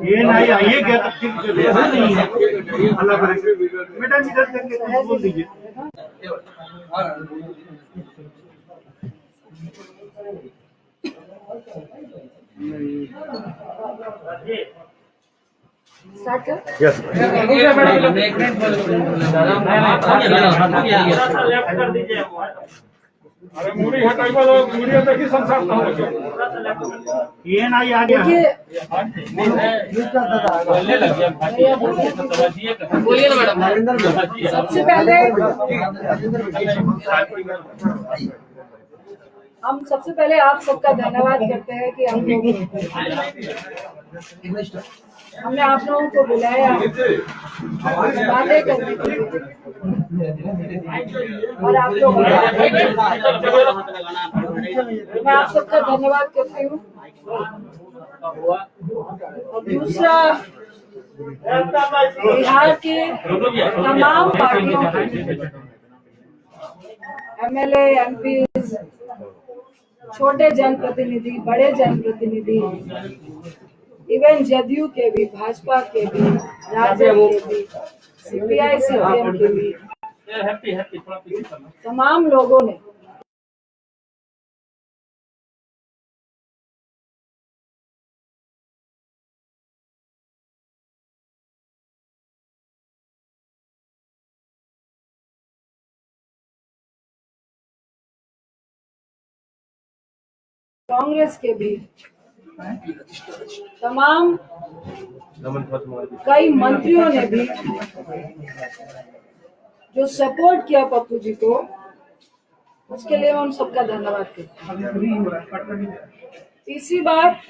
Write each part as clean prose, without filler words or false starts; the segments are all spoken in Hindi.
ये नहीं आइए क्या नहीं है अल्लाह करे बेटा इधर करके बोल दीजिए। यस अरे मूड़ी हटाइबा तो मूड़ी देखी संसार हो गया ये ना आ गया बोलिए ना मैडम। सबसे पहले आप सबका धन्यवाद करते हैं कि हमने आप लोगों को बुलाया बातें करने के लिए और आप लोग मैं आप सबका धन्यवाद करती हूँ। और दूसरा, बिहार के तमाम पार्टियों के MLA, MPs, छोटे जनप्रतिनिधि, बड़े जनप्रतिनिधि, इवन जदयू के भी, भाजपा के भी, राजद के भी, CPI CPM के भी, तमाम लोगों ने कांग्रेस के भी तमाम कई मंत्रियों ने भी जो सपोर्ट किया पप्पू जी को, उसके लिए हम सबका धन्यवाद करते हैं। तीसरी बात,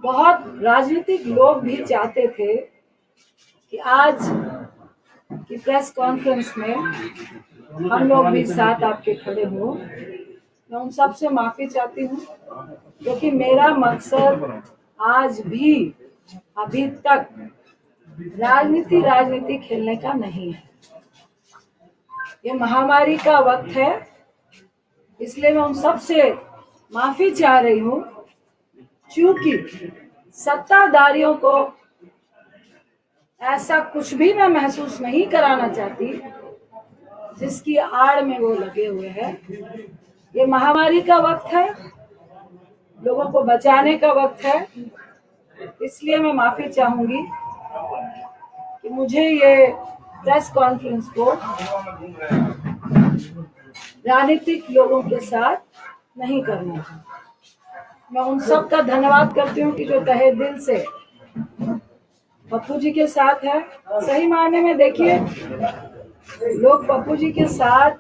बहुत राजनीतिक लोग भी चाहते थे कि आज की प्रेस कॉन्फ्रेंस में हम लोग भी साथ आपके खड़े हो। मैं उन सब से माफी चाहती हूँ, क्योंकि मेरा मकसद आज भी अभी तक राजनीति खेलने का नहीं है। ये महामारी का वक्त है, इसलिए मैं उन सब से माफी चाह रही हूँ, क्योंकि सत्ताधारियों को ऐसा कुछ भी मैं महसूस नहीं कराना चाहती जिसकी आड़ में वो लगे हुए हैं। ये महामारी का वक्त है, लोगों को बचाने का वक्त है, इसलिए मैं माफी चाहूंगी कि मुझे ये प्रेस कॉन्फ्रेंस को राजनीतिक लोगों के साथ नहीं करना है। मैं उन सब का धन्यवाद करती हूँ कि जो तहे दिल से पप्पू जी के साथ है। सही मायने में देखिए, लोग पप्पू जी के साथ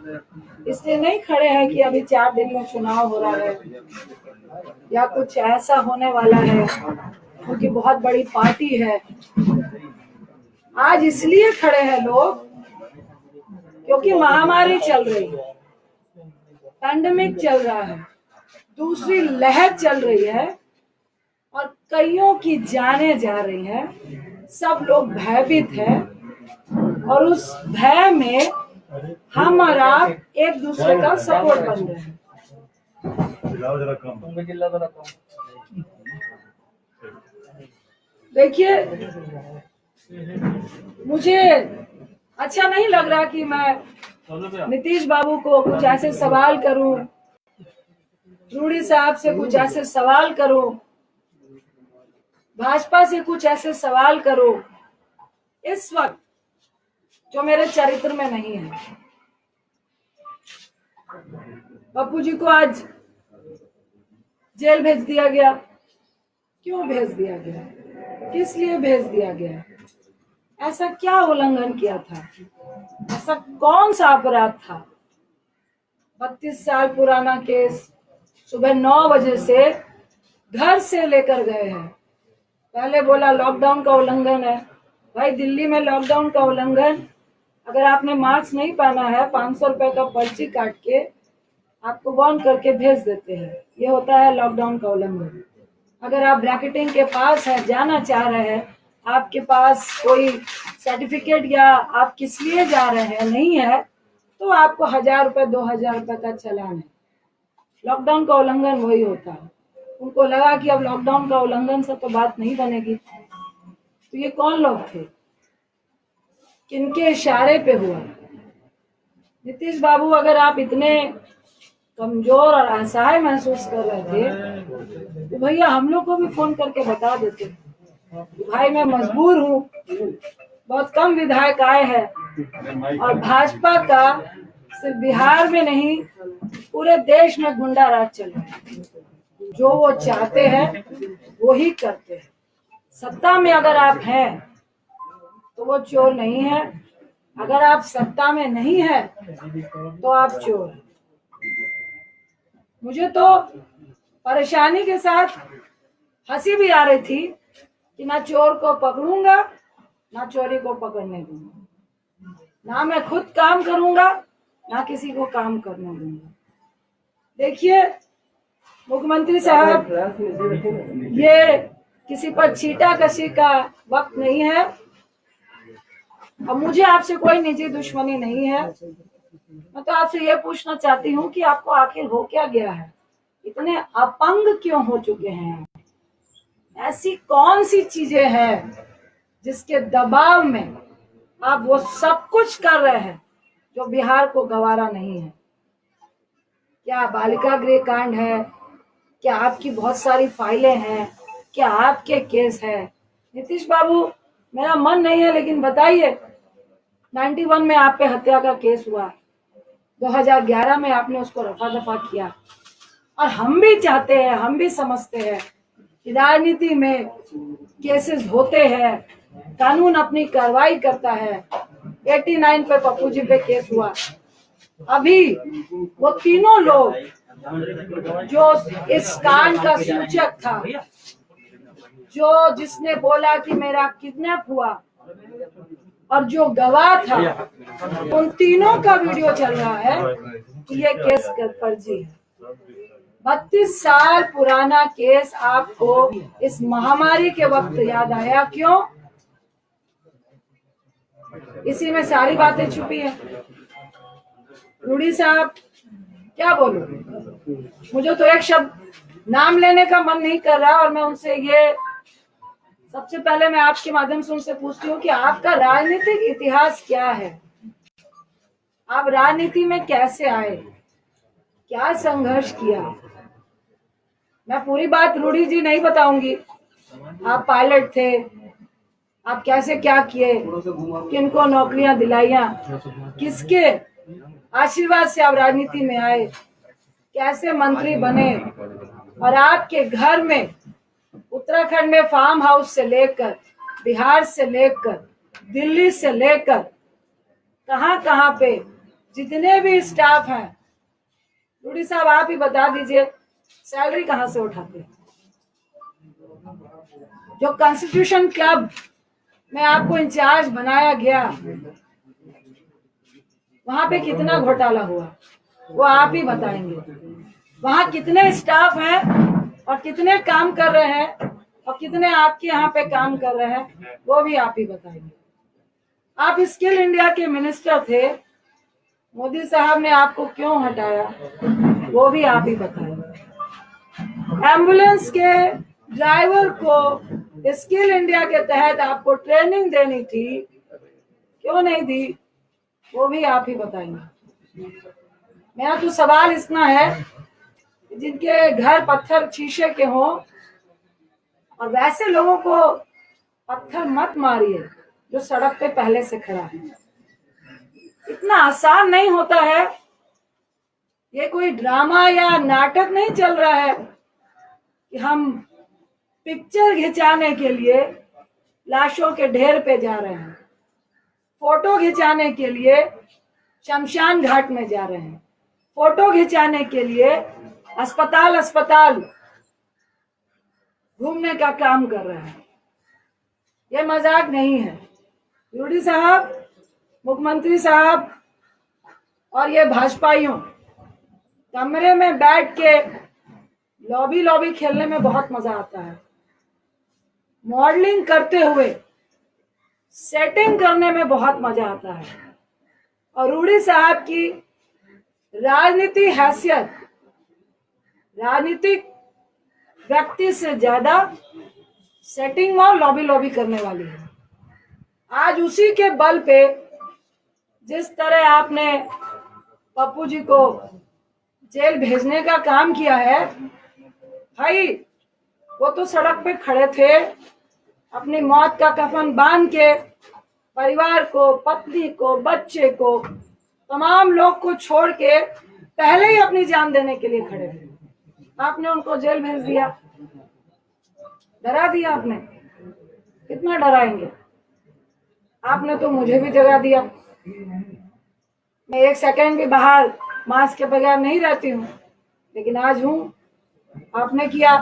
इसलिए नहीं खड़े हैं कि अभी 4 दिन में चुनाव हो रहा है या कुछ ऐसा होने वाला है, उनकी बहुत बड़ी पार्टी है। आज इसलिए खड़े हैं लोग क्योंकि महामारी चल रही है, पैंडेमिक चल रहा है, दूसरी लहर चल रही है और कईयों की जानें जा रही हैं। सब लोग भयभीत हैं और उस भय में हम और आप एक दूसरे का सपोर्ट बन रहे हैं। देखिए, मुझे अच्छा नहीं लग रहा कि मैं नीतीश बाबू को कुछ ऐसे सवाल करूं, रूडी साहब से कुछ ऐसे सवाल करूं, भाजपा से कुछ ऐसे सवाल करूं इस वक्त जो मेरे चरित्र में नहीं है। पप्पू जी को आज जेल भेज दिया गया। क्यों भेज दिया गया? किस लिए भेज दिया गया? ऐसा क्या उल्लंघन किया था? ऐसा कौन सा अपराध था? 32 साल पुराना केस, सुबह 9 बजे से घर से लेकर गए हैं। पहले बोला लॉकडाउन का उल्लंघन है। भाई, दिल्ली में लॉकडाउन का उल्लंघन, अगर आपने मास्क नहीं पहना है 500 रुपए का पर्ची काट के आपको बॉन्ड करके भेज देते हैं। ये होता है लॉकडाउन का उल्लंघन। अगर आप ब्रैकेटिंग के पास है, जाना चाह रहे हैं, आपके पास कोई सर्टिफिकेट या आप किस लिए जा रहे हैं नहीं है, तो आपको 1000 रुपए 2000 रुपए का चालान है। लॉकडाउन का उल्लंघन वही होता है। उनको लगा कि अब लॉकडाउन का उल्लंघन से तो बात नहीं बनेगी। तो ये कौन लोग थे, किनके इशारे पे हुआ? नीतीश बाबू, अगर आप इतने कमजोर और असहाय महसूस कर रहे थे तो भैया हम लोग को भी फोन करके बता देते कि भाई मैं मजबूर हूँ, बहुत कम विधायक आए हैं और भाजपा का सिर्फ बिहार में नहीं पूरे देश में गुंडा राज चल रहा है। जो वो चाहते हैं वो ही करते हैं। सत्ता में अगर आप हैं तो वो चोर नहीं है, अगर आप सत्ता में नहीं है तो आप चोर हैं। मुझे तो परेशानी के साथ हंसी भी आ रही थी कि ना चोर को पकड़ूंगा ना चोरी को पकड़ने दूंगा, ना मैं खुद काम करूंगा ना किसी को काम करने दूंगा। देखिए मुख्यमंत्री साहब, ये किसी पर छीटाकशी का वक्त नहीं है और मुझे आपसे कोई निजी दुश्मनी नहीं है। मैं तो आपसे ये पूछना चाहती हूँ कि आपको आखिर हो क्या गया है, इतने अपंग क्यों हो चुके हैं? ऐसी कौन सी चीजें हैं जिसके दबाव में आप वो सब कुछ कर रहे हैं जो बिहार को गवारा नहीं है? क्या बालिका गृह कांड है? क्या आपकी बहुत सारी फाइलें हैं? क्या आपके केस है? नीतीश बाबू, मेरा मन नहीं है लेकिन बताइए, 91 में आप पे हत्या का केस हुआ, 2011 में आपने उसको रफा दफा किया और हम भी चाहते हैं, हम भी समझते हैं कि राजनीति में केसेस होते हैं, कानून अपनी कार्रवाई करता है। 89 पे पप्पू जी पे केस हुआ, अभी वो तीनों लोग जो इस कांड का सूचक था, जो जिसने बोला कि मेरा किडनैप हुआ और जो गवाह था, उन तीनों का वीडियो चल रहा है कि ये केस फर्जी है। 32 साल पुराना केस आपको इस महामारी के वक्त याद आया, क्यों? इसी में सारी बातें छुपी है। रूडी साहब, क्या बोलूं, मुझे तो एक शब्द नाम लेने का मन नहीं कर रहा और मैं उनसे ये सबसे पहले मैं आपके माध्यम से उनसे पूछती हूँ कि आपका राजनीतिक इतिहास क्या है? आप राजनीति में कैसे आए, क्या संघर्ष किया? मैं पूरी बात रूडी जी नहीं बताऊंगी। आप पायलट थे, आप कैसे क्या किए, किनको नौकरियां दिलाइया, किसके आशीर्वाद से आप राजनीति में आए, कैसे मंत्री बने और आपके घर में उत्तराखंड में फार्म हाउस से लेकर, बिहार से लेकर, दिल्ली से लेकर कहां कहां पे जितने भी स्टाफ हैं, रूडी साहब आप ही बता दीजिए, सैलरी कहां से उठाते हैं? जो कॉन्स्टिट्यूशन क्लब में आपको इंचार्ज बनाया गया, वहां पे कितना घोटाला हुआ वो आप ही बताएंगे। वहां कितने स्टाफ हैं और कितने काम कर रहे हैं और कितने आपके यहाँ पे काम कर रहे हैं वो भी आप ही बताएंगे। आप स्किल इंडिया के मिनिस्टर थे, मोदी साहब ने आपको क्यों हटाया वो भी आप ही बताएंगे। एम्बुलेंस के ड्राइवर को स्किल इंडिया के तहत आपको ट्रेनिंग देनी थी, क्यों नहीं दी वो भी आप ही बताएंगे। मेरा तो सवाल इतना है, जिनके घर पत्थर शीशे के हों, और वैसे लोगों को पत्थर मत मारिए जो सड़क पे पहले से खड़ा है। इतना आसान नहीं होता है, ये कोई ड्रामा या नाटक नहीं चल रहा है कि हम पिक्चर खिंचाने के लिए लाशों के ढेर पे जा रहे हैं, फोटो खिंचाने के लिए शमशान घाट में जा रहे हैं, फोटो खिंचाने के लिए अस्पताल अस्पताल घूमने का काम कर रहे हैं। ये मजाक नहीं है। रूडी साहब, मुख्यमंत्री साहब और ये भाजपाइयों कमरे में बैठ के लॉबी लॉबी खेलने में बहुत मजा आता है, मॉडलिंग करते हुए सेटिंग करने में बहुत मजा आता है। और रूडी साहब की राजनीति हैसियत, राजनीतिक व्यक्ति से ज्यादा सेटिंग और लॉबी करने वाली है। आज उसी के बल पे जिस तरह आपने पप्पू जी को जेल भेजने का काम किया है, भाई वो तो सड़क पे खड़े थे, अपनी मौत का कफन बांध के परिवार को, पत्नी को, बच्चे को, तमाम लोग को छोड़ के पहले ही अपनी जान देने के लिए खड़े थे। आपने उनको जेल भेज दिया, डरा दिया आपने। कितना डराएंगे? आपने तो मुझे भी जगा दिया। मैं एक सेकंड भी बाहर मास्क के बगैर नहीं रहती हूँ, लेकिन आज हूँ। आपने किया।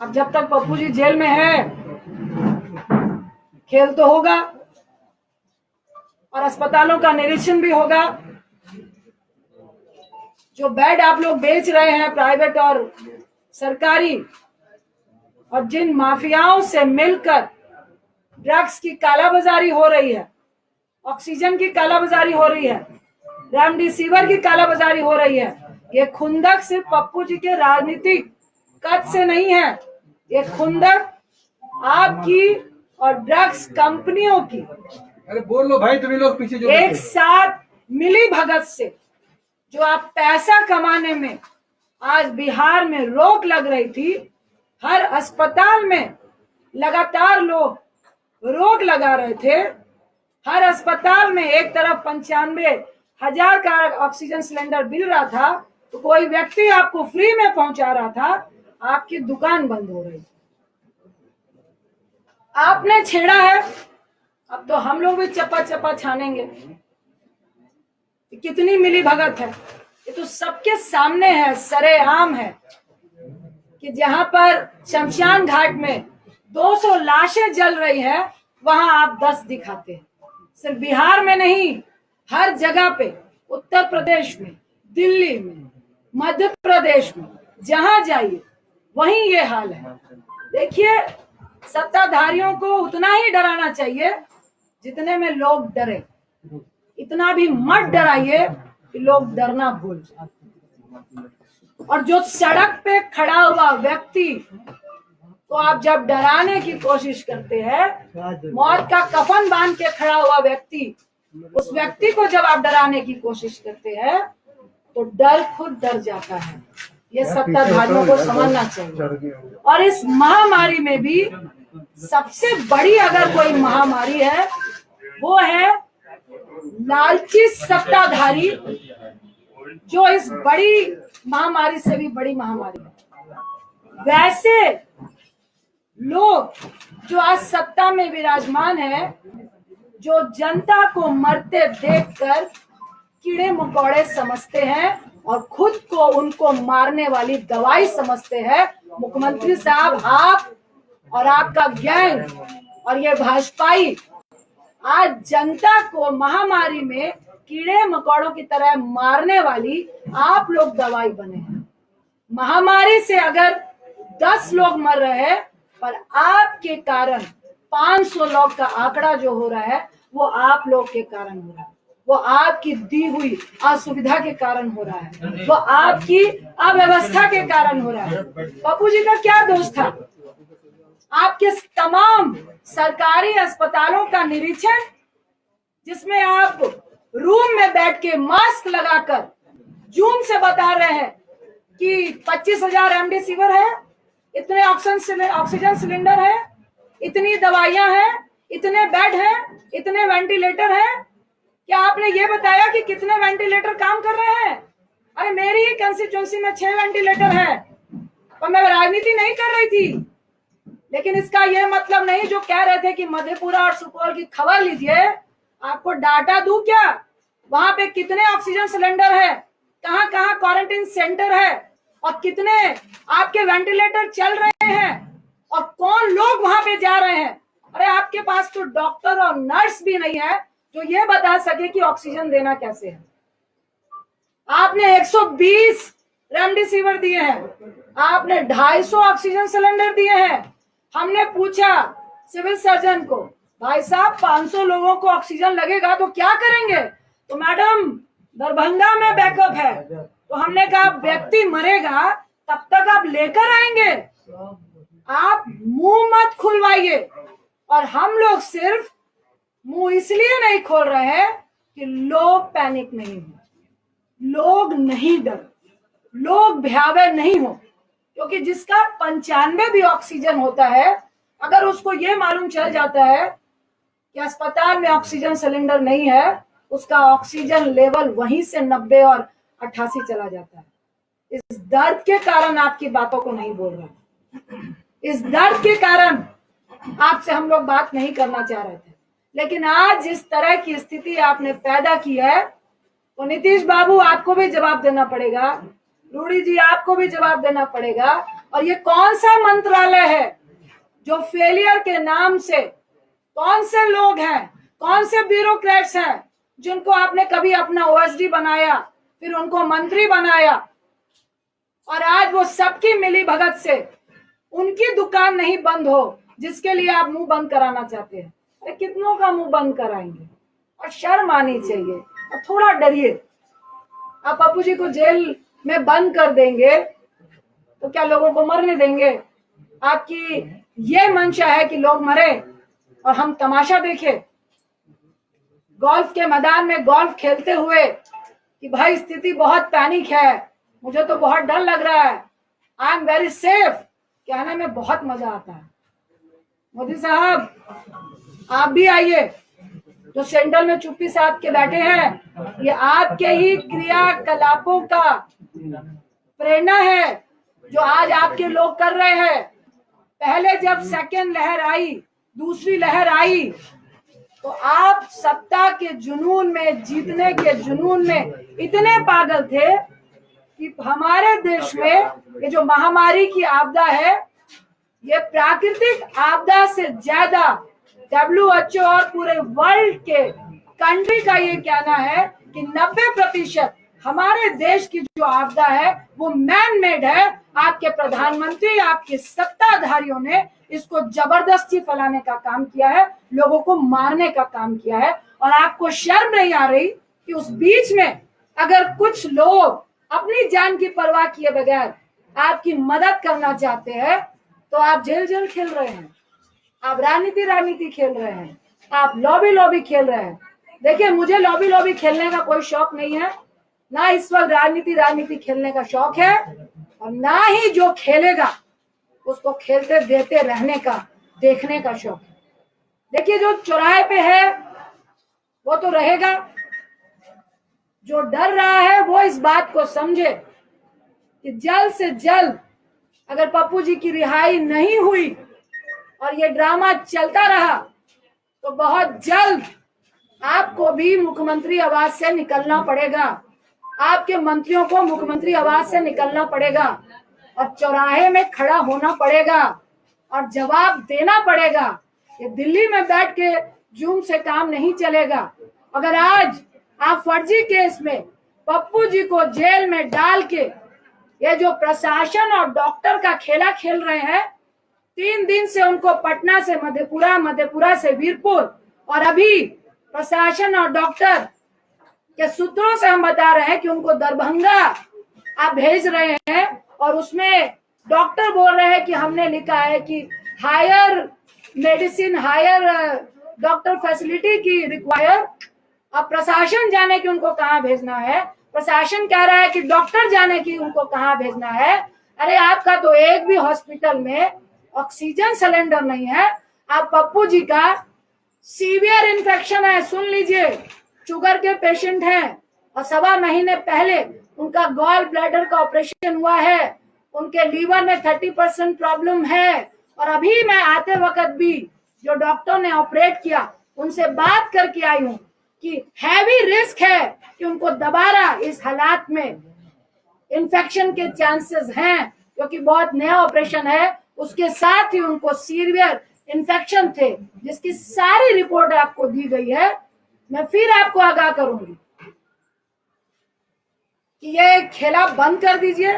अब जब तक पप्पू जी जेल में है, खेल तो होगा और अस्पतालों का निरीक्षण भी होगा। जो बेड आप लोग बेच रहे हैं प्राइवेट और सरकारी, और जिन माफियाओं से मिलकर ड्रग्स की कालाबाजारी हो रही है, ऑक्सीजन की कालाबाजारी हो रही है, रेमडेसिविर की कालाबाजारी हो रही है, ये खुंदक सिर्फ पप्पू जी के राजनीतिक कद से नहीं है, ये खुंदक आपकी और ड्रग्स कंपनियों की, अरे बोल लो भाई, तुम्हें लोग पीछे जो एक साथ मिली भगत से जो आप पैसा कमाने में आज बिहार में रोक लग रही थी। हर अस्पताल में लगातार लोग रोक लगा रहे थे। हर अस्पताल में एक तरफ 95,000 का ऑक्सीजन सिलेंडर मिल रहा था, तो कोई व्यक्ति आपको फ्री में पहुंचा रहा था, आपकी दुकान बंद हो रही। आपने छेड़ा है, अब तो हम लोग भी चप्पा चप्पा छानेंगे। कितनी मिली भगत है, ये तो सबके सामने है, सरेआम है कि जहां पर शमशान घाट में 200 लाशें जल रही है, वहां आप 10 दिखाते हैं। सिर्फ बिहार में नहीं, हर जगह पे, उत्तर प्रदेश में, दिल्ली में, मध्य प्रदेश में, जहां जाइए वहीं ये हाल है। देखिए, सत्ताधारियों को उतना ही डराना चाहिए जितने में लोग डरे। इतना भी मत डराइए कि लोग डरना भूल जाए। और जो सड़क पे खड़ा हुआ व्यक्ति को आप जब डराने की कोशिश करते हैं, मौत का कफन बांध के खड़ा हुआ व्यक्ति, उस व्यक्ति को जब आप डराने की कोशिश करते हैं, तो डर खुद डर जाता है। ये सत्ताधारियों को समझना चाहिए। और इस महामारी में भी सबसे बड़ी अगर कोई महामारी है, वो है लालची सत्ताधारी, जो इस बड़ी महामारी से भी बड़ी महामारी है। वैसे लोग जो आज सत्ता में विराजमान है, जो जनता को मरते देखकर कीड़े मकोड़े समझते हैं और खुद को उनको मारने वाली दवाई समझते हैं। मुख्यमंत्री साहब, आप और आपका गैंग और ये भाजपाई आज जनता को महामारी में कीड़े मकोड़ों की तरह मारने वाली आप लोग दवाई बने हैं। महामारी से अगर 10 लोग मर रहे हैं, पर आपके कारण 500 लोग का आंकड़ा जो हो रहा है, वो आप लोग के कारण हो रहा है। वो आपकी दी हुई असुविधा के कारण हो रहा है, वो आपकी अव्यवस्था के कारण हो रहा है। पप्पू जी का क्या दोष था? आपके तमाम सरकारी अस्पतालों का निरीक्षण, जिसमें आप रूम में बैठ के मास्क लगाकर जूम से बता रहे हैं कि 25,000 रेमडेसिविर है, इतने ऑक्सीजन सिलेंडर है, इतनी दवाइयां हैं, इतने बेड हैं, इतने वेंटिलेटर हैं। क्या आपने ये बताया कि कितने वेंटिलेटर काम कर रहे हैं? अरे मेरी ही कंस्टिट्यूएंसी में 6 वेंटिलेटर है, और मैं राजनीति नहीं कर रही थी। लेकिन इसका यह मतलब नहीं, जो कह रहे थे कि मधेपुरा और सुपौल की खबर लीजिए, आपको डाटा दूं क्या? वहां पे कितने ऑक्सीजन सिलेंडर है, कहां कहां क्वारंटाइन सेंटर है, और कितने आपके वेंटिलेटर चल रहे हैं, और कौन लोग वहां पे जा रहे हैं। अरे आपके पास तो डॉक्टर और नर्स भी नहीं है जो ये बता सके कि ऑक्सीजन देना कैसे है। आपने 120 रेमडेसिविर दिए हैं, आपने 250 ऑक्सीजन सिलेंडर दिए हैं। हमने पूछा सिविल सर्जन को, भाई साहब 500 लोगों को ऑक्सीजन लगेगा तो क्या करेंगे? तो मैडम दरभंगा में बैकअप है। तो हमने कहा व्यक्ति मरेगा तब तक आप लेकर आएंगे। आप मुंह मत खुलवाइए। और हम लोग सिर्फ मुंह इसलिए नहीं खोल रहे हैं कि लोग पैनिक नहीं हो, लोग नहीं डर, लोग भयावह नहीं हो। क्योंकि जिसका 95 भी ऑक्सीजन होता है, अगर उसको ये मालूम चल जाता है कि अस्पताल में ऑक्सीजन सिलेंडर नहीं है, उसका ऑक्सीजन लेवल वहीं से 90 और 88 चला जाता है। इस दर्द के कारण आपकी बातों को नहीं बोल रहा, इस दर्द के कारण आपसे हम लोग बात नहीं करना चाह रहे थे। लेकिन आज जिस तरह की स्थिति आपने पैदा की है, तो नीतीश बाबू आपको भी जवाब देना पड़ेगा, रूडी जी आपको भी जवाब देना पड़ेगा। और ये कौन सा मंत्रालय है जो फेलियर के नाम से, कौन से लोग हैं, कौन से ब्यूरोक्रेट्स हैं जिनको आपने कभी अपना ओएसडी बनाया, फिर उनको मंत्री बनाया, और आज वो सबकी मिली भगत से उनकी दुकान नहीं बंद हो जिसके लिए आप मुंह बंद कराना चाहते हैं। अरे कितनों का मुंह बंद कराएंगे? और शर्म आनी चाहिए, और थोड़ा डरिए। आप पप्पू जी को जेल में बंद कर देंगे तो क्या लोगों को मरने देंगे? आपकी ये मंशा है कि लोग मरे और हम तमाशा देखें? गोल्फ के मैदान में गोल्फ खेलते हुए कि भाई स्थिति बहुत पैनिक है, मुझे तो बहुत डर लग रहा है, आई एम वेरी सेफ, कहने में बहुत मजा आता है। मोदी साहब आप भी आइए, जो सेंट्रल में चुप्पी साध के बैठे हैं, ये आपके ही क्रियाकलापों का प्रेरणा है जो आज आपके लोग कर रहे हैं। पहले जब सेकेंड लहर आई, दूसरी लहर आई, तो आप सत्ता के जुनून में, जीतने के जुनून में इतने पागल थे कि हमारे देश में ये जो महामारी की आपदा है, ये प्राकृतिक आपदा से ज्यादा WHO और पूरे वर्ल्ड के कंट्री का ये कहना है कि 90% हमारे देश की जो आपदा है वो मैन मेड है। आपके प्रधानमंत्री, आपके सत्ताधारियों ने इसको जबरदस्ती फैलाने का काम किया है, लोगों को मारने का काम किया है। और आपको शर्म नहीं आ रही कि उस बीच में अगर कुछ लोग अपनी जान की परवाह किए बगैर आपकी मदद करना चाहते हैं, तो आप जेल खेल रहे हैं, आप राजनीति खेल रहे हैं, आप लॉबी खेल रहे हैं। देखिए, मुझे लॉबी खेलने का कोई शौक नहीं है, ना इस वक्त राजनीति खेलने का शौक है, और ना ही जो खेलेगा उसको खेलते देते रहने का, देखने का शौक है। देखिए, जो चौराहे पे है वो तो रहेगा, जो डर रहा है वो इस बात को समझे कि जल्द से जल्द अगर पप्पू जी की रिहाई नहीं हुई और ये ड्रामा चलता रहा, तो बहुत जल्द आपको भी मुख्यमंत्री आवास से निकलना पड़ेगा, आपके मंत्रियों को मुख्यमंत्री आवास से निकलना पड़ेगा और चौराहे में खड़ा होना पड़ेगा और जवाब देना पड़ेगा। ये दिल्ली में बैठ के जूम से काम नहीं चलेगा। अगर आज आप फर्जी केस में पप्पू जी को जेल में डाल के ये जो प्रशासन और डॉक्टर का खेला खेल रहे हैं, 3 दिन से उनको पटना से मधेपुरा, मधेपुरा से वीरपुर, और अभी प्रशासन और डॉक्टर के सूत्रों से हम बता रहे हैं कि उनको दरभंगा आप भेज रहे हैं, और उसमें डॉक्टर बोल रहे हैं कि हमने लिखा है कि higher medicine, higher doctor facility की रिक्वायर। अब प्रशासन जाने की उनको कहाँ भेजना है, प्रशासन कह रहा है कि डॉक्टर जाने की उनको कहाँ भेजना है। अरे आपका तो एक भी हॉस्पिटल में ऑक्सीजन सिलेंडर नहीं है। आप पप्पू जी का सीवियर इन्फेक्शन है, सुन लीजिए, शुगर के पेशेंट हैं, और 1.25 महीने पहले उनका गॉल ब्लैडर का ऑपरेशन हुआ है, उनके लीवर में 30% प्रॉब्लम है। और अभी मैं आते वक्त भी जो डॉक्टर ने ऑपरेट किया उनसे बात करके आई हूँ कि हैवी रिस्क है कि उनको दोबारा इस हालात में इन्फेक्शन के चांसेस हैं, क्योंकि बहुत नया ऑपरेशन है। उसके साथ ही उनको सीवियर इन्फेक्शन थे, जिसकी सारी रिपोर्ट आपको दी गई है। मैं फिर आपको आगाह करूंगी कि ये खेला बंद कर दीजिए,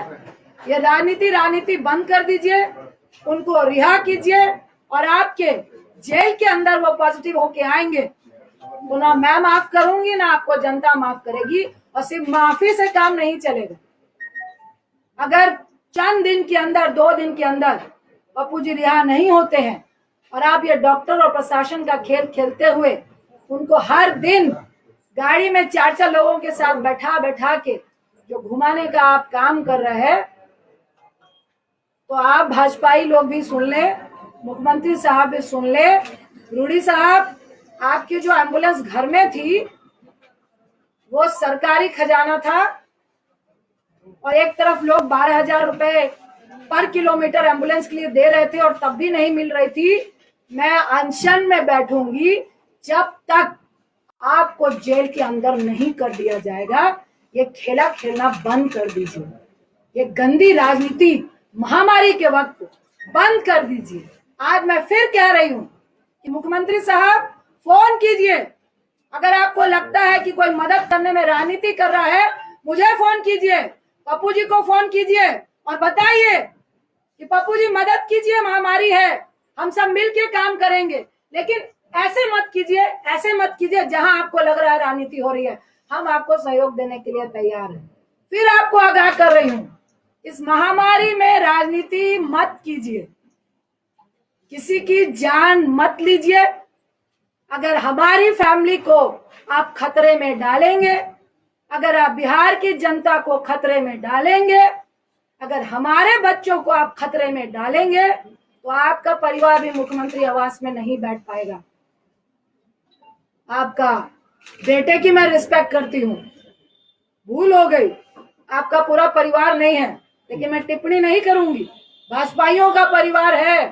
ये राजनीति बंद कर दीजिए, उनको रिहा कीजिए, और आपके जेल के अंदर वो पॉजिटिव होके आएंगे तो ना मैं माफ करूंगी, ना आपको जनता माफ करेगी। और सिर्फ माफी से काम नहीं चलेगा। अगर चंद दिन के अंदर, 2 दिन के अंदर पप्पू जी रिहा नहीं होते हैं। और आप ये डॉक्टर और प्रशासन का खेल खेलते हुए उनको हर दिन गाड़ी में 4-4 लोगों के साथ बैठा बैठा के जो घुमाने का आप काम कर रहे हैं, तो आप भाजपाई लोग भी सुन ले, मुख्यमंत्री साहब भी सुन ले। रूडी साहब, आपकी जो एम्बुलेंस घर में थी वो सरकारी खजाना था और एक तरफ लोग 12,000 रुपए पर किलोमीटर एम्बुलेंस के लिए दे रहे थे और तब भी नहीं मिल रही थी। मैं अनशन में बैठूंगी जब तक आपको जेल के अंदर नहीं कर दिया जाएगा। ये खेला खेलना बंद कर दीजिए, ये गंदी राजनीति महामारी के वक्त बंद कर दीजिए। आज मैं फिर कह रही हूँ कि मुख्यमंत्री साहब फोन कीजिए, अगर आपको लगता है कि कोई मदद करने में राजनीति कर रहा है, मुझे फोन कीजिए, पप्पू जी को फोन कीजिए और बताइए कि पप्पू जी मदद कीजिए, महामारी है, हम सब मिलके काम करेंगे। लेकिन ऐसे मत कीजिए, ऐसे मत कीजिए जहां आपको लग रहा है राजनीति हो रही है। हम आपको सहयोग देने के लिए तैयार हैं। फिर आपको आगाह कर रही हूँ, इस महामारी में राजनीति मत कीजिए, किसी की जान मत लीजिए। अगर हमारी फैमिली को आप खतरे में डालेंगे, अगर आप बिहार की जनता को खतरे में डालेंगे, अगर हमारे बच्चों को आप खतरे में डालेंगे, तो आपका परिवार भी मुख्यमंत्री आवास में नहीं बैठ पाएगा। आपका बेटे की मैं रिस्पेक्ट करती हूँ, भूल हो गई, आपका पूरा परिवार नहीं है, लेकिन मैं टिप्पणी नहीं करूंगी। भाजपाइयों का परिवार है,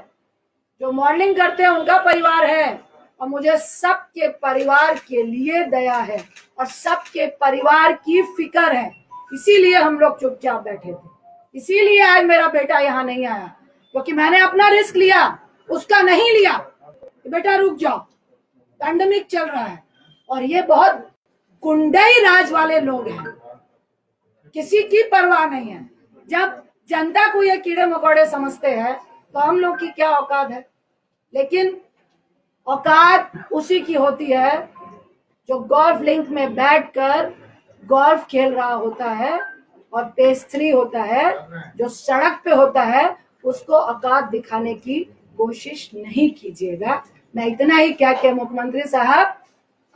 जो मॉडलिंग करते हैं उनका परिवार है, और मुझे सबके परिवार के लिए दया है और सबके परिवार की फिक्र है। इसीलिए हम लोग चुपचाप बैठे थे, इसीलिए आज मेरा बेटा यहाँ नहीं आया, क्योंकि मैंने अपना रिस्क लिया, उसका नहीं लिया। बेटा रुक जाओ, पैंडेमिक चल रहा है और ये बहुत गुंडई राज वाले लोग हैं, किसी की परवाह नहीं है। जब जनता को ये कीड़े मकोड़े समझते हैं तो हम लोग की क्या औकात है। लेकिन औकात उसी की होती है जो गोल्फ लिंक में बैठकर गोल्फ खेल रहा होता है और पेस्ट्री होता है, जो सड़क पे होता है, उसको औकात दिखाने की कोशिश नहीं कीजिएगा। मैं इतना ही क्या कि मुख्यमंत्री साहब,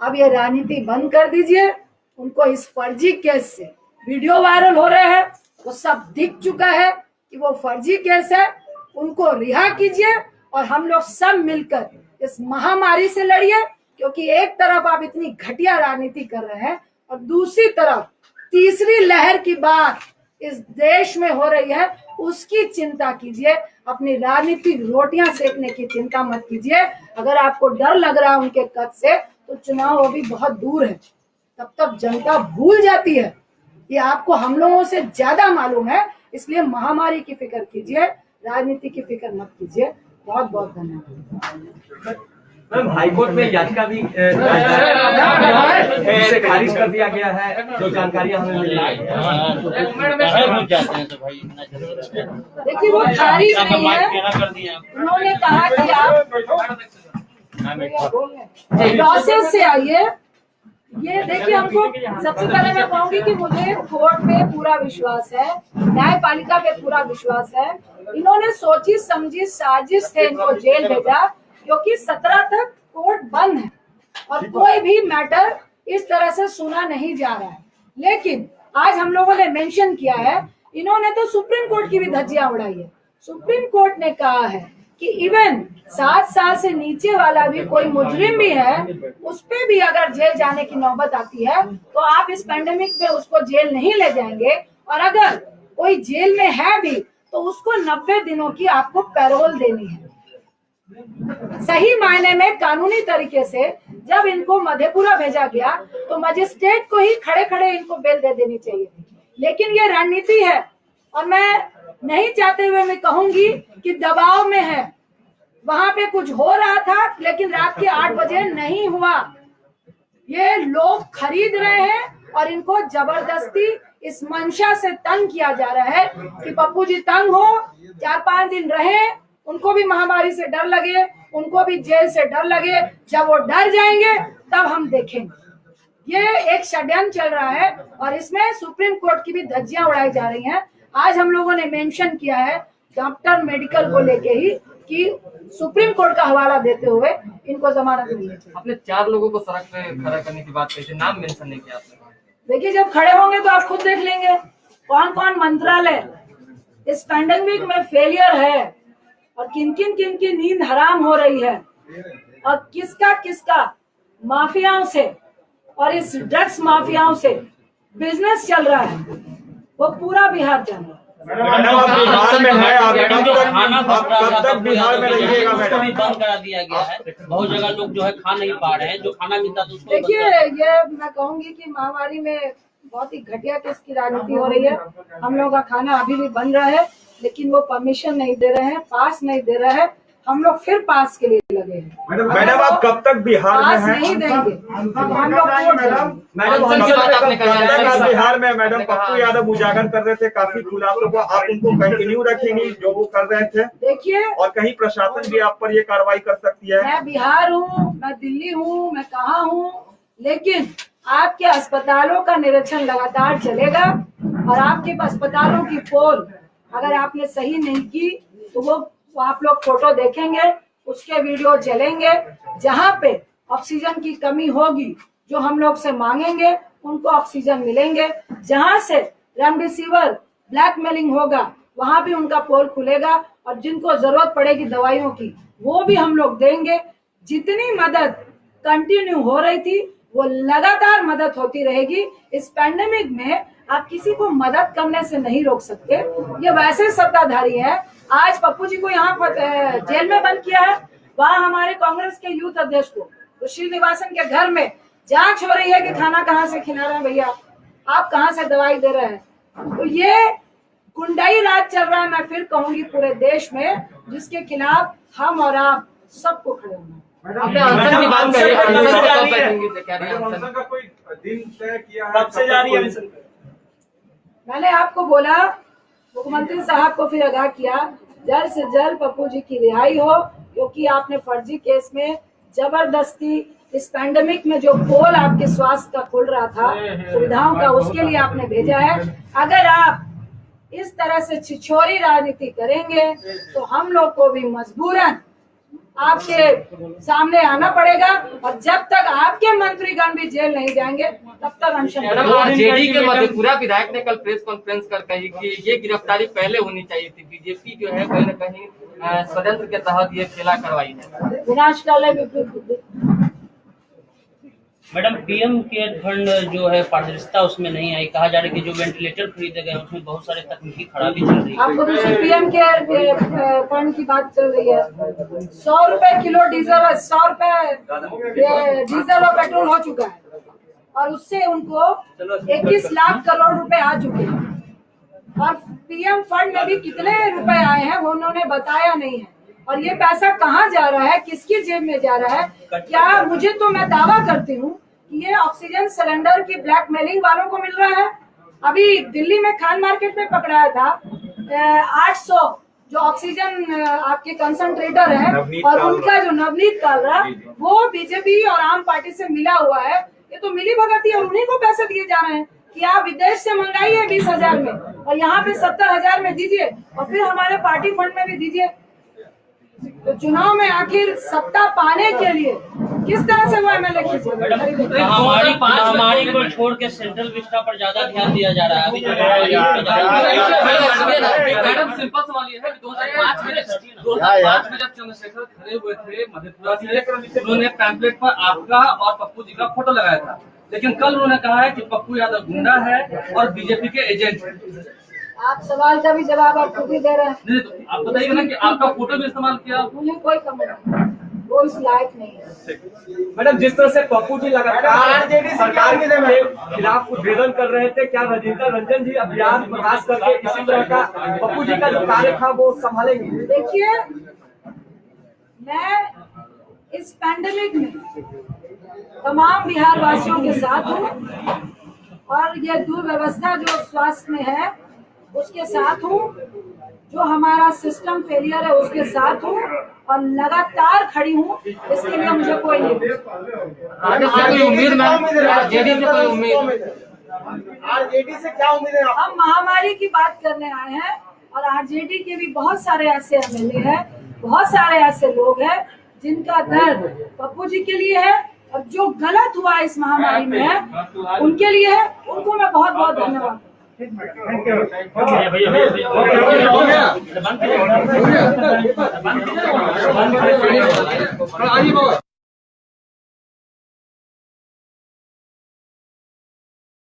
अब ये राजनीति बंद कर दीजिए। उनको इस फर्जी केस से वीडियो वायरल हो रहे हैं, वो सब दिख चुका है कि वो फर्जी केस है, उनको रिहा कीजिए और हम लोग सब मिलकर इस महामारी से लड़िए। क्योंकि एक तरफ आप इतनी घटिया राजनीति कर रहे हैं और दूसरी तरफ तीसरी लहर की बात इस देश में हो रही है, उसकी चिंता कीजिए। अपनी राजनीतिक रोटियां सेकने की चिंता मत कीजिए। अगर आपको डर लग रहा है उनके कद से, तो चुनाव अभी बहुत दूर है, तब तक जनता भूल जाती है। ये आपको हम लोगों से ज्यादा मालूम है, इसलिए महामारी की फिक्र कीजिए, राजनीति की फिक्र मत कीजिए। बहुत बहुत धन्यवाद। मैम, हाईकोर्ट में याचिका भी से खारिज कर दिया गया है, जो जानकारियां हमें मिली है। देखिए वो खारिज नहीं है, उन्होंने कहा कि आप प्रोसेस से आइए। ये देखिए, हमको सबसे पहले मैं कहूंगी कि मुझे कोर्ट पे पूरा विश्वास है, न्यायपालिका पे पूरा विश्वास है। इन्होंने सोची समझी साजिश से इनको जेल भेजा, क्योंकि 17 तक कोर्ट बंद है और कोई भी मैटर इस तरह से सुना नहीं जा रहा है। लेकिन आज हम लोगों ने मेंशन किया है, इन्होंने तो सुप्रीम कोर्ट की भी धज्जियां उड़ाई है। सुप्रीम कोर्ट ने कहा है कि इवन 7 साल से नीचे वाला भी कोई मुजरिम भी है, उस पे भी अगर जेल जाने की नौबत आती है तो आप इस पैंडेमिक में उसको जेल नहीं ले जाएंगे, और अगर कोई जेल में है भी तो उसको 90 दिनों की आपको पैरोल देनी है। सही मायने में कानूनी तरीके से जब इनको मधेपुरा भेजा गया तो मजिस्ट्रेट को ही खड़े खड़े इनको बेल दे देनी चाहिए थी। लेकिन ये रणनीति है, और मैं नहीं चाहते हुए मैं कहूंगी कि दबाव में है। वहां पे कुछ हो रहा था, लेकिन रात के 8 बजे नहीं हुआ। ये लोग खरीद रहे हैं और इनको जबरदस्ती इस मंशा से तंग किया जा रहा है कि पप्पू जी तंग हो, 4-5 दिन रहे, उनको भी महामारी से डर लगे, उनको भी जेल से डर लगे। जब वो डर जाएंगे तब हम देखेंगे। ये एक षड्यंत्र चल रहा है और इसमें सुप्रीम कोर्ट की भी धज्जियां उड़ाई जा रही हैं। आज हम लोगों ने मेंशन किया है डॉक्टर मेडिकल को लेके ही कि सुप्रीम कोर्ट का हवाला देते हुए इनको जमानत मिलनी चाहिए। आपने 4 लोगों को सड़क पे खड़ा करने की बात कही थी, नाम मेंशन नहीं किया आपने। देखिए जब खड़े होंगे तो आप खुद देख लेंगे कौन कौन मंत्रालय इस पैंडेमिक में फेलियर है और किन की नींद हराम हो रही है और किसका माफियाओं से और इस ड्रग्स माफियाओं से बिजनेस चल रहा है, वो पूरा बिहार जान रहा है। मैडम आप बिहार में है, आप कब तक बिहार में रहिएगा उसको भी मैडम? बंद करा दिया गया है। बहुत जगह लोग जो है खा नहीं पा रहे हैं, जो खाना मिलता था उसको देखिए ये मैं कहूंगी कि महामारी में बहुत ही घटिया किस्म की राजनीति हो रही है। हम लोग का खाना अभी भी बन रहा है लेकिन वो परमिशन नहीं दे रहे हैं, पास नहीं दे रहे हैं। हम लोग फिर पास के लिए लगे हैं। मैडम आप कब तक बिहार में पास हैं? नहीं देंगे हम लोग वोट देंगे। मैडम बिहार में मैडम पप्पू यादव उजागर कर रहे थे काफी खुलासों को, आप उनको कंटिन्यू रखेंगी जो वो कर रहे थे? देखिए और कहीं प्रशासन भी आप पर ये कार्रवाई कर सकती है? मैं बिहार हूँ, मैं दिल्ली हूँ, मैं कहाँ हूँ, लेकिन आपके अस्पतालों का निरीक्षण लगातार चलेगा और आपके अस्पतालों की पोल अगर आपने सही नहीं की तो वो आप लोग फोटो देखेंगे, उसके वीडियो चलेंगे। जहाँ पे ऑक्सीजन की कमी होगी जो हम लोग से मांगेंगे उनको ऑक्सीजन मिलेंगे। जहाँ से रेमडेसिविर ब्लैकमेलिंग होगा वहाँ भी उनका पोल खुलेगा और जिनको जरूरत पड़ेगी दवाइयों की वो भी हम लोग देंगे। जितनी मदद कंटिन्यू हो रही थी वो लगातार मदद होती रहेगी। इस पैंडेमिक में आप किसी को मदद करने से नहीं रोक सकते। ये वैसे सत्ताधारी है, आज पप्पू जी को यहाँ जेल में बंद किया है, वहाँ हमारे कांग्रेस के यूथ अध्यक्ष को तो श्रीनिवासन के घर में जांच हो रही है कि खाना कहाँ से खिला रहे हैं भैया, आप कहाँ से दवाई दे रहे हैं। तो ये गुंडाई राज चल रहा है, मैं फिर कहूंगी पूरे देश में, जिसके खिलाफ हम और आप सबको खड़े होना। आपने अनशन की बात कही, अनशन को कब बैठेंगे? क्या रही है मैडम, अनशन? अनशन का कोई दिन तय किया है? कब से जारी है अनशन? मैंने आपको बोला, मुख्यमंत्री साहब को फिर आगाह किया जल्द से जल्द पप्पू जी की रिहाई हो, क्योंकि आपने फर्जी केस में जबरदस्ती इस पैंडेमिक में जो पोल आपके स्वास्थ्य का खुल रहा था सुविधाओं का, उसके लिए आपने भेजा है। अगर आप इस तरह से छिछोरी राजनीति करेंगे तो हम लोग को भी मजबूरन आपके सामने आना पड़ेगा और जब तक आपके मंत्रीगण भी जेल नहीं जाएंगे तब तक अनशन। जेडी के मधेपुरा विधायक ने कल प्रेस कॉन्फ्रेंस कर कही कि ये गिरफ्तारी पहले होनी चाहिए थी, बीजेपी जो है कहीं न कहीं षड्यंत्र के तहत ये खेला करवाई है। विनाशकाले विपरीत बुद्धि। मैडम पीएम केयर फंड जो है पारदर्शिता उसमें नहीं आई, कहा जा रहा है कि जो वेंटिलेटर खरीदे गए उसमें बहुत सारे तकनीकी खराबी चल रही है। आपको दूसरी पीएम केयर फंड की बात चल रही है। 100 रुपए किलो डीजल, 100 रुपए डीजल और पेट्रोल हो चुका है और उससे उनको 21 लाख करोड़ रुपए आ चुके हैं और पीएम फंड में भी कितने रुपए आए हैं वो उन्होंने बताया नहीं है। और ये पैसा कहाँ जा रहा है, किसकी जेब में जा रहा है? क्या मुझे तो मैं दावा करती हूँ कि ये ऑक्सीजन सिलेंडर की ब्लैकमेलिंग वालों को मिल रहा है। अभी दिल्ली में खान मार्केट में पकड़ाया था 800 जो ऑक्सीजन आपके कंसंट्रेटर है और उनका जो नवनीत कालरा वो बीजेपी और आम पार्टी से मिला हुआ है। ये तो मिली भगत और उन्हीं को पैसे दिए जा रहे हैं कि आप विदेश से मंगाइए 20,000 में और यहाँ पे 70,000 में दीजिए और फिर हमारे पार्टी फंड में भी दीजिए। तो चुनाव में आखिर सत्ता पाने के लिए किस तरह से वो एमएलए खींचे? महामारी को छोड़ के सेंट्रल विस्टा पर ज्यादा ध्यान दिया जा रहा है। अभी मैडम सिंपल सवाल ये है, 2005 में जब चंद्रशेखर खड़े हुए थे मधेपुरा से, उन्होंने पैम्पलेट पर आपका और पप्पू जी का फोटो लगाया था, लेकिन कल उन्होंने कहा है कि पप्पू यादव गुंडा है और बीजेपी के एजेंट है। आप सवाल का भी जवाब आप खुद ही दे रहे हैं। नहीं तो आप बताइए ना कि आपका फोटो भी इस्तेमाल किया। उन्हें कोई कमेंट नहीं, वो इस लायक नहीं है। मैडम जिस तरह से पप्पू जी लगातार सरकार के खिलाफ उद्भेदन कर रहे थे, क्या रजिंदर रंजन जी अभियान प्रकाश करके इसी तरह का पप्पू जी का जो कार्य था वो संभालेंगे? देखिए मैं इस पैंडेमिक में तमाम बिहार वासियों के साथ हूँ और ये दुर्व्यवस्था जो स्वास्थ्य में है उसके साथ हूँ, जो हमारा सिस्टम फेलियर है उसके साथ हूँ और लगातार खड़ी हूँ। इसके लिए मुझे कोई नहीं आगे से कोई उम्मीद मैम, जेडी से कोई उम्मीद? आरजेडी से क्या उम्मीद है? हम महामारी की बात करने आए हैं और आरजेडी के भी बहुत सारे ऐसे एमएलए हैं, बहुत सारे ऐसे लोग हैं जिनका दर्द पप्पू जी के लिए है और जो गलत हुआ इस महामारी में है उनके लिए है। उनको मैं बहुत बहुत धन्यवाद हो गया।